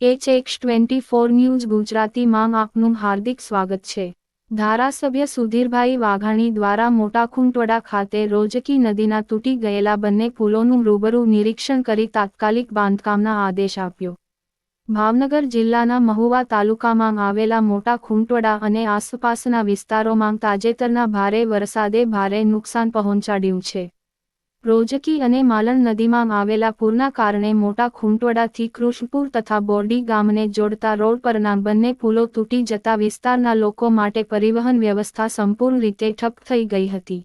HX24 news ગુજરાતીમાં આપનું હાર્દિક સ્વાગત છે। ધારાસભ્ય સુધીરભાઈ વાઘાણી દ્વારા મોટાખુંટવડા ખાતે રોજકી નદીના તૂટી ગયેલા બંને પુલોનું રૂબરૂ નિરીક્ષણ કરી તાત્કાલિક બાંધકામના આદેશ આપ્યો। ભાવનગર જિલ્લાના મહુવા તાલુકામાં આવેલા મોટાખુંટવડા અને આસપાસના વિસ્તારોમાં તાજેતરના ભારે વરસાદે ભારે નુકસાન પહોંચાડ્યું છે। રોજકી અને માલણ નદીમાં આવેલા પૂરના કારણે મોટાખુંટવડાથી કૃષ્ણપુર તથા બોરડી ગામને જોડતા રોડ પરના બંને પુલો તૂટી જતા વિસ્તારના લોકો માટે પરિવહન વ્યવસ્થા સંપૂર્ણ રીતે ઠપ થઈ ગઈ હતી।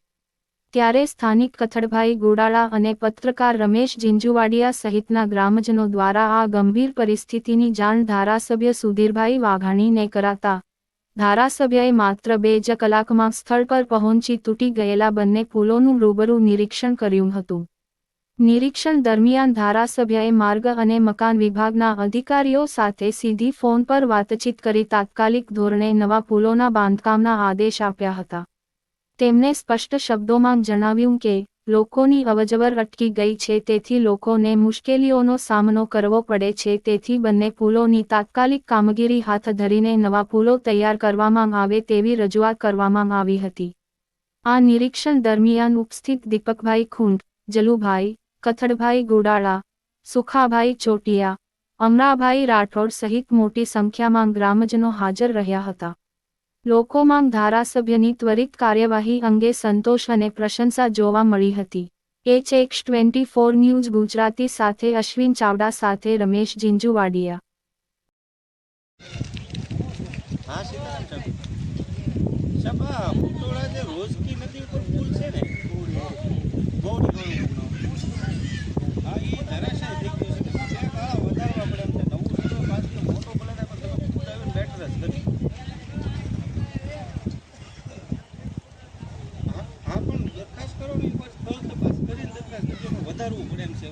ત્યારે સ્થાનિક કથડભાઈ ગોડાળા અને પત્રકાર રમેશ જીંજુવાડિયા સહિતના ગ્રામજનો દ્વારા આ ગંભીર પરિસ્થિતિની જાણ ધારાસભ્ય સુધીરભાઈ વાઘાણીને કરાતા ધારાસભ્યએ માત્ર 2 કલાકમાં સ્થળ પર પહોંચી તૂટી ગયેલા બંને પુલોનું રૂબરૂ નિરીક્ષણ કર્યું હતું। નિરીક્ષણ દરમિયાન ધારાસભ્યએ માર્ગ અને મકાન વિભાગના અધિકારીઓ સાથે સીધી ફોન પર વાતચીત કરી તાત્કાલિક ધોરણે નવા પુલોના બાંધકામના આદેશ આપ્યા હતા। તેમણે સ્પષ્ટ શબ્દોમાં જણાવ્યું કે લોકોની અવરજવર અટકી ગઈ છે, તેથી લોકોને મુશ્કેલીઓનો સામનો કરવો પડે છે, તેથી બંને પુલોની તાત્કાલિક કામગીરી હાથ ધરીને નવા પુલો તૈયાર કરવામાં આવે તેવી રજૂઆત કરવામાં આવી હતી। આ નિરીક્ષણ દરમિયાન ઉપસ્થિત દીપકભાઈ ખૂંટ, જલુભાઈ, કથડભાઈ ગોડાળા, સુખાભાઈ ચોટિયા, અમરાભાઈ રાઠોડ સહિત મોટી સંખ્યામાં ગ્રામજનો હાજર રહ્યા હતા। લોકોમાં ધારાસભ્યની ત્વરિત કાર્યવાહી અંગે સંતોષ અને પ્રશંસા જોવા મળી હતી। HX24 ન્યૂઝ ગુજરાતી સાથે અશ્વિન ચાવડા સાથે રમેશ જીંજુવાડિયા। દરખાસ્ત કરો ને, સ્થળ તપાસ કરીને દરખાસ્ત કરજો, વધારવું પડે એમ છે।